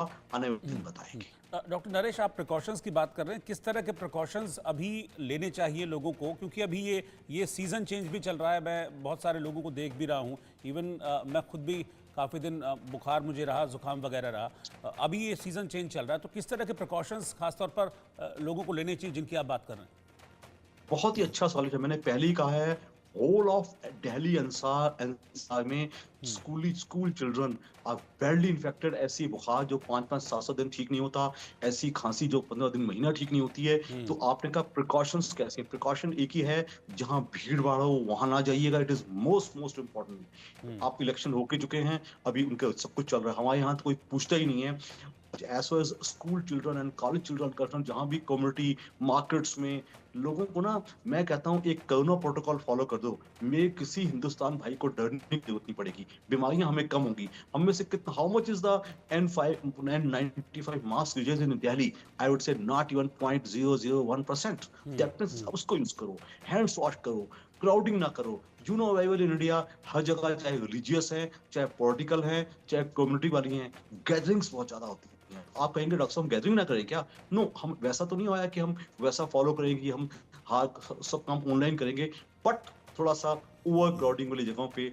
आने वाले दिन बताएंगे। डॉक्टर नरेश, आप प्रिकॉशंस की बात कर रहे हैं, किस तरह के प्रिकॉशंस अभी लेने चाहिए लोगों को, क्योंकि अभी ये सीज़न चेंज भी चल रहा है। मैं बहुत सारे लोगों को देख भी रहा हूँ, इवन मैं खुद भी काफ़ी दिन बुखार मुझे रहा, जुकाम वगैरह रहा। अभी ये सीज़न चेंज चल रहा है, तो किस तरह के प्रिकॉशंस खासतौर पर लोगों को लेने चाहिए जिनकी आप बात कर रहे हैं? बहुत ही अच्छा सवाल है। मैंने पहले ही कहा है, होल ऑफ दिल्ली एनसीआर में school children are badly infected. ऐसी बुखार जो 5-5 7-7 दिन ठीक नहीं होता, ऐसी खांसी जो 15 दिन महीना ठीक नहीं होती है। तो आपने कहा प्रिकॉशंस कैसे? प्रिकॉशन एक ही है, जहां भीड़ भाड़ हो वहां ना जाइएगा। It is most most important. आप इलेक्शन होके चुके हैं, अभी उनके सब कुछ चल रहा है, हमारे यहाँ तो कोई पूछता ही नहीं है। As well as school children and college children concern, जहां भी कम्युनिटी मार्केट्स में लोगों को ना, मैं कहता हूं एक कोरोना प्रोटोकॉल फॉलो कर दो, मेरे किसी हिंदुस्तान भाई को डरने की जरूरत नहीं पड़ेगी। बीमारियां हमें कम होंगी। हम में से कितना, how much is the N95 mask uses in Delhi? I would say not even 0.001%। That means उसको यूज करो, हैंड्स वॉश करो, क्राउडिंग ना करो। You know available in India हर जगह, चाहे रिलीजियस है, चाहे पॉलिटिकल है, चाहे कम्युनिटी वाली हैं, गैदरिंग्स बहुत ज्यादा होती हैं। आप कहेंगे डॉक्टर साहब हम गैदरिंग ना करें क्या? नो, हम वैसा तो नहीं आया कि हम वैसा फॉलो करेंगे कि हम हाँ सब काम ऑनलाइन करेंगे, बट थोड़ा सा ओवर क्राउडिंग वाली जगहों पे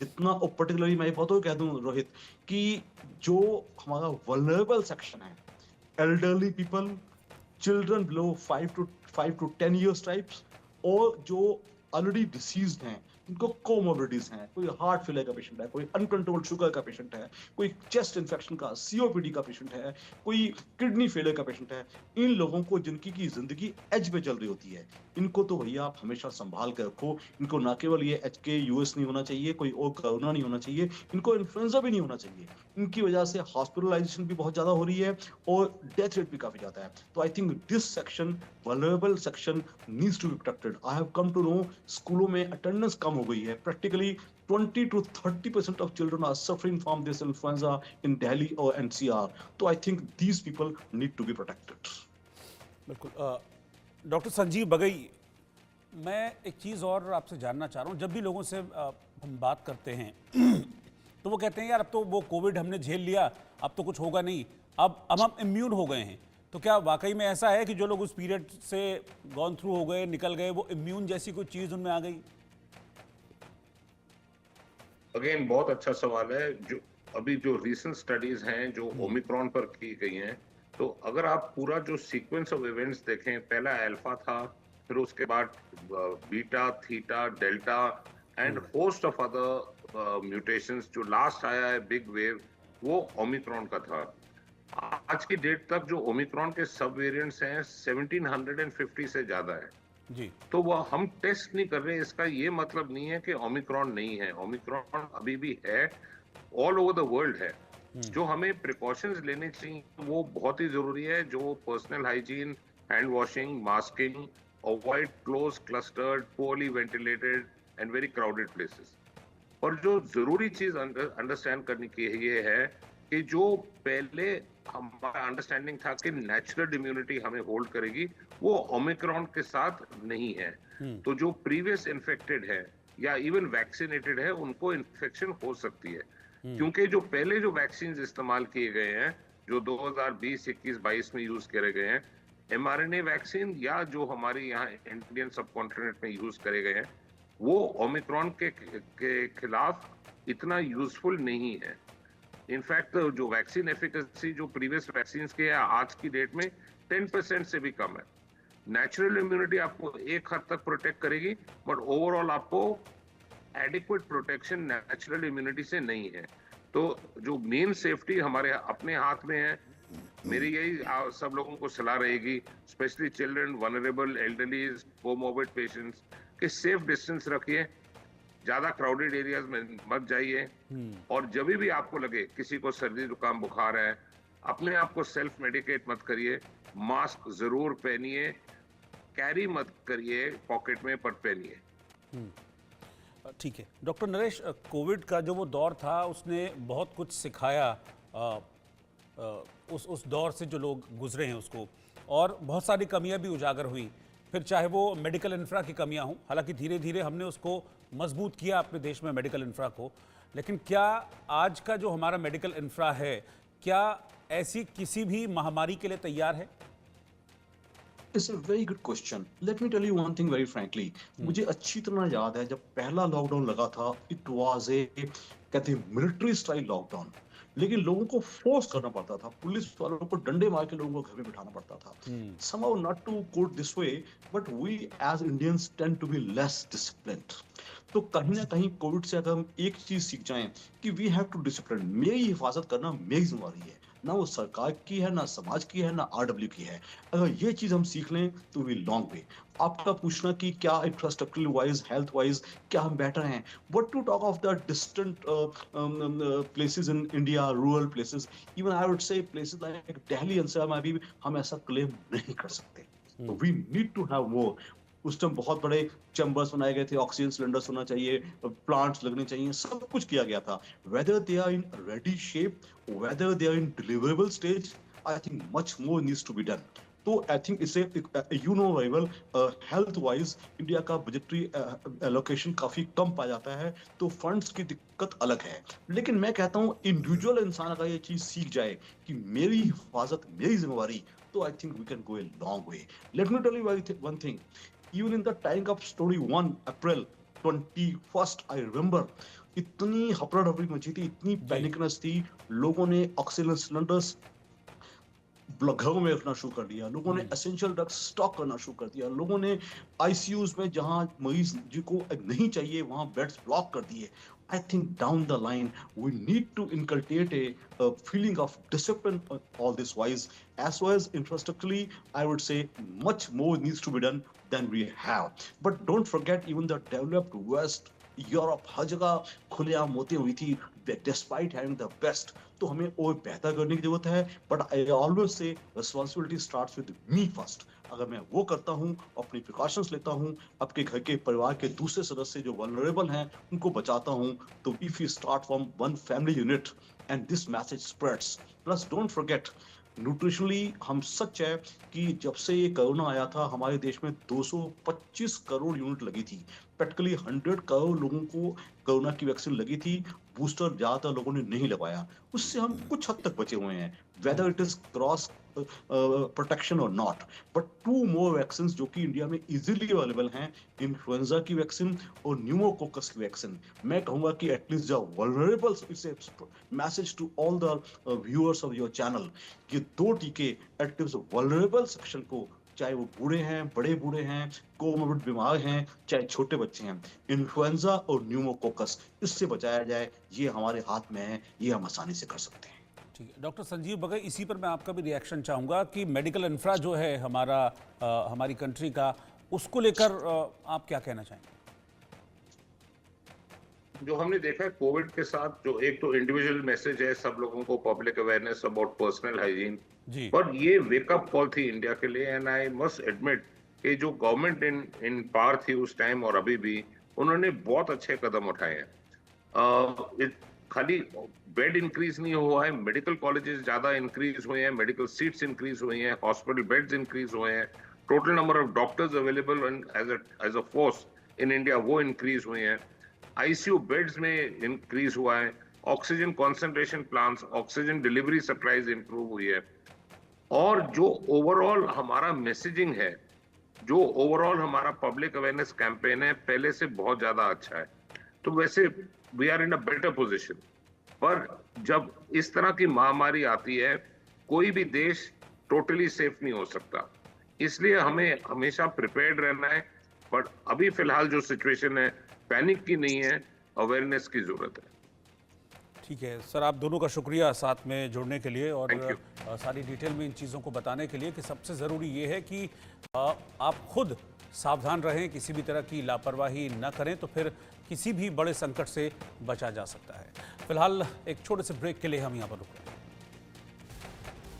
जितना, और पर्टिकुलरली मैं बहुत तो कह दूं रोहित, कि जो हमारा वल्नरेबल सेक्शन है, elderly people, children below 5 to 10 years types, और जो ऑलरेडी डिसीज्ड हैं, इनको कोमोबिलिटीज हैं, कोई हार्ट फेलियर का पेशेंट है, कोई अनकंट्रोल्ड शुगर का पेशेंट है, कोई चेस्ट इन्फेक्शन का सीओपीडी का पेशेंट है, कोई किडनी फेलियर का पेशेंट है। इन लोगों को जिनकी की जिंदगी एज पे चल रही होती है, इनको तो भैया आप हमेशा संभाल कर रखो। इनको ना केवल ये एच के यूएस नहीं होना चाहिए, कोई और कोरोना नहीं होना चाहिए, इनको इन्फ्लुएंजा भी नहीं होना चाहिए। इनकी वजह से हॉस्पिटलाइजेशन भी बहुत ज्यादा हो रही है और डेथ रेट भी काफी ज्यादा है। तो I think this section, vulnerable section, needs to be protected. I have come to know स्कूलों में अटेंडेंस कम हो गई है। Practically 20 to 30% of children are suffering from this influenza in Delhi or NCR. तो I think these people need to be protected. बिल्कुल। Doctor Sanjeev Bagai, मैं एक चीज़ और आपसे जानना चाह रहा हूँ। जब भी लोगों से हम बात करते हैं तो वो कहते हैं यार अब तो वो कोविड हमने झेल लिया, अब तो कुछ होगा नहीं, अब हम इम्यून हो गए हैं। तो क्या वाकई में ऐसा है कि जो लोग उस पीरियड से गॉन थ्रू हो गए, निकल गए, वो इम्यून जैसी कोई चीज़ उनमें आ गई? अगेन बहुत अच्छा सवाल है। जो अभी जो रीसेंट स्टडीज हैं जो ओमिक्रॉन पर की गई हैं, तो अगर आप पूरा जो सीक्वेंस ऑफ इवेंट्स देखें, पहला अल्फा था, फिर उसके बाद beta, theta, delta and host of other mutations, जो लास्ट आया है बिग वेव, वो ओमिक्रॉन का था। आज की डेट तक जो ओमिक्रॉन के सब वेरिएंट्स हैं 1750 से ज्यादा है। जी। तो वो हम टेस्ट नहीं कर रहे, इसका ये मतलब नहीं है कि ओमिक्रॉन नहीं है। ओमिक्रॉन अभी भी है, ऑल ओवर द वर्ल्ड है। जो हमें प्रिकॉशंस लेने चाहिए वो बहुत ही जरूरी है, जो personal hygiene, hand washing, masking, avoid close clustered poorly ventilated and very crowded places. और जो जरूरी चीज अंडरस्टैंड करने की ये है कि जो पहले हमारा अंडरस्टैंडिंग था कि नेचुरल इम्यूनिटी हमें होल्ड करेगी, वो ओमिक्रॉन के साथ नहीं है। तो जो प्रीवियस इन्फेक्टेड है या इवन वैक्सीनेटेड है, उनको इन्फेक्शन हो सकती है, क्योंकि जो पहले जो वैक्सीन इस्तेमाल किए गए हैं, जो 2020, 21, 22 में यूज करे गए हैं, mRNA वैक्सीन, या जो हमारे यहाँ इंडियन सबकॉन्टिनेंट में यूज करे गए हैं, वो ओमिक्रॉन के खिलाफ इतना यूजफुल नहीं है। इनफैक्ट जो वैक्सीन एफिकेसी जो प्रीवियस वैक्सीन के है आज की डेट में 10% से भी कम है। नेचुरल इम्यूनिटी आपको एक हद तक प्रोटेक्ट करेगी, बट ओवरऑल आपको एडिक्वेट प्रोटेक्शन नेचुरल इम्यूनिटी से नहीं है। तो जो मेन सेफ्टी हमारे अपने हाथ में है। मेरी यही सब लोगों को सलाह रहेगी, specially children, vulnerable, elderlies, comorbid patients, कि सेफ डिस्टेंस रखिए, ज्यादा क्राउडेड एरियाज में मत जाइए, और जब भी आपको लगे किसी को सर्दी जुकाम बुखार है, अपने आप को सेल्फ मेडिकेट मत करिए, मास्क जरूर पहनिए, कैरी मत करिए पॉकेट में, पर पहनिए। ठीक है डॉक्टर नरेश, कोविड का जो वो दौर था उसने बहुत कुछ सिखाया उस दौर से जो लोग गुजरे हैं उसको, और बहुत सारी कमियां भी उजागर हुई। फिर चाहे वो मेडिकल इंफ्रा की कमियां हों, हालांकि धीरे धीरे हमने उसको मजबूत किया अपने देश में मेडिकल इंफ्रा को, लेकिन क्या आज का जो हमारा मेडिकल इंफ्रा है, क्या ऐसी किसी भी महामारी के लिए तैयार है? It's a very good question. Let me tell you one thing very frankly. मुझे अच्छी तरह याद है जब पहला लॉकडाउन लगा था, इट वाज ए कहते हैं मिलिट्री स्टाइल लॉकडाउन। लेकिन लोगों को फोर्स करना पड़ता था, पुलिस वालों को डंडे मार के लोगों को घर में बिठाना पड़ता था। somehow not to quote this way, but we as Indians tend to be less disciplined. तो कहीं ना कहीं कोविड से अगर हम एक चीज सीख जाएं कि वी हैव टू डिसिप्लिन, मेरी हिफाजत करना मेरी जिम्मेवारी है, ना वो सरकार की है, ना समाज की है, ना आरडब्ल्यू की है। अगर ये चीज हम सीख लें तो वी लॉन्ग वे। आपका पूछना कि क्या इंफ्रास्ट्रक्चरल वाइज, हेल्थ वाइज क्या हम बेटर हैं, what to talk of the distant places in India, rural places, even I would say places like Delhi NCR में भी हम ऐसा क्लेम नहीं कर सकते। We need to have more. उस टाइम बहुत बड़े चैम्बर्स बनाए गए थे, ऑक्सीजन सिलेंडर्स होना चाहिए, प्लांट्स लगने चाहिए, सब कुछ किया गया था। Whether they are in ready shape, whether they are in deliverable stage, I think much more needs to be done. तो आई थिंक इसे you know very well, health wise India का बजटरी एलोकेशन काफी कम पाया जाता है, तो funds की दिक्कत अलग है। लेकिन मैं कहता हूँ इंडिविजुअल इंसान अगर ये चीज सीख जाए कि मेरी हिफाजत मेरी जिम्मेवारी, तो I think we can go a long way. Let me tell you one thing, even in the time of story 1 April 21st, I remember इतनी हपड़ा डपड़ी मची थी, इतनी पैनिकनेस थी, लोगों ने ऑक्सीजन सिलेंडर्स घरों में रखना शुरू कर दिया, लोगों ने एसेंशियल ड्रग्स स्टॉक करना शुरू कर दिया, लोगों ने आईसीयूज में जहां मरीज जिनको नहीं चाहिए वहां बेड्स ब्लॉक कर दिए। I think down the line we need to inculcate a feeling of discipline on all this wise. As well as infrastructurally, I would say much more needs to be done than we have. But don't forget, even the developed West, Europe, हर जगह खुलेआम होती हुई थी, despite having the best. तो हमें और बेहतर करने की जरूरत है, but I always say responsibility starts with me first. अगर मैं वो करता हूँ, अपनी प्रिकॉशंस लेता हूँ, आपके घर के परिवार के दूसरे सदस्य जो वल्नरेबल हैं उनको बचाता हूँ, तो if you start from one family unit and this message spreads. Plus don't forget, nutritionally हम सच है कि जब से ये कोरोना आया था हमारे देश में 225 करोड़ यूनिट लगी थी, प्रैक्टिकली 100 करोड़ लोगों को कोरोना की वैक्सीन लगी थी, बूस्टर ज्यादातर लोगों ने नहीं लगाया, उससे हम कुछ हद तक बचे हुए हैं, whether it is cross protection और नॉट। बट 2 मोर वैक्सीन जो कि इंडिया में इजीली अवेलेबल हैं, इन्फ्लुएंजा की वैक्सीन और न्यूमोकोकस की वैक्सीन। मैं कहूंगा कि एटलीस्ट जो vulnerable, it's a message to all the viewers of your channel, ये 2 टीके एटलीस्ट वल्नरेबल सेक्शन को, चाहे वो बूढ़े हैं, बड़े बूढ़े हैं, कोमोर्बिड बीमार हैं, चाहे छोटे बच्चे हैं, इन्फ्लुएंजा और न्यूमोकोकस, इससे बचाया जाए, ये हमारे हाथ में है, ये हम आसानी से कर सकते हैं। ठीक है डॉक्टर संजीव बघेल, इसी पर मैं आपका भी रिएक्शन चाहूँगा कि मेडिकल इंफ्रा जो है हमारा हमारी कंट्री का, उसको लेकर आप क्या कहना चाहेंगे? जो हमने देखा है कोविड के साथ, जो एक तो इंडिविजुअल मैसेज है सब लोगों को, public awareness about personal hygiene, पर ये वेकअप कॉल थी इंडिया के लिए। एंड आई मस्ट एडमिट कि जो गवर्नमेंट इन पावर थी उस टाइम और अभी भी, उन्होंने बहुत अच्छे कदम उठाए हैं। खाली बेड इंक्रीज नहीं हुआ है, मेडिकल कॉलेजेस ज्यादा इंक्रीज हुए हैं, मेडिकल सीट्स इंक्रीज हुई हैं, हॉस्पिटल बेड्स इंक्रीज हुए हैं, total number of doctors available as a force in India वो इंक्रीज हुए हैं, आईसीयू बेड्स में इंक्रीज हुआ है, oxygen concentration plants, oxygen delivery supplies improve हुई है, और जो ओवरऑल हमारा मैसेजिंग है, जो ओवरऑल हमारा पब्लिक अवेयरनेस कैंपेन है, पहले से बहुत ज्यादा अच्छा है। तो वैसे we are in a better position. पर जब इस तरह की महामारी आती है, कोई भी देश टोटली सेफ नहीं हो सकता, इसलिए हमें हमेशा प्रिपेयर्ड रहना है। बट अभी फिलहाल जो सिचुएशन है, पैनिक की नहीं है, अवेयरनेस की जरूरत है। ठीक है सर, आप दोनों का शुक्रिया साथ में जुड़ने के लिए और सारी डिटेल में इन चीज़ों को बताने के लिए कि सबसे ज़रूरी ये है कि आप खुद सावधान रहें, किसी भी तरह की लापरवाही न करें, तो फिर किसी भी बड़े संकट से बचा जा सकता है। फिलहाल एक छोटे से ब्रेक के लिए हम यहाँ पर रुक रहे हैं।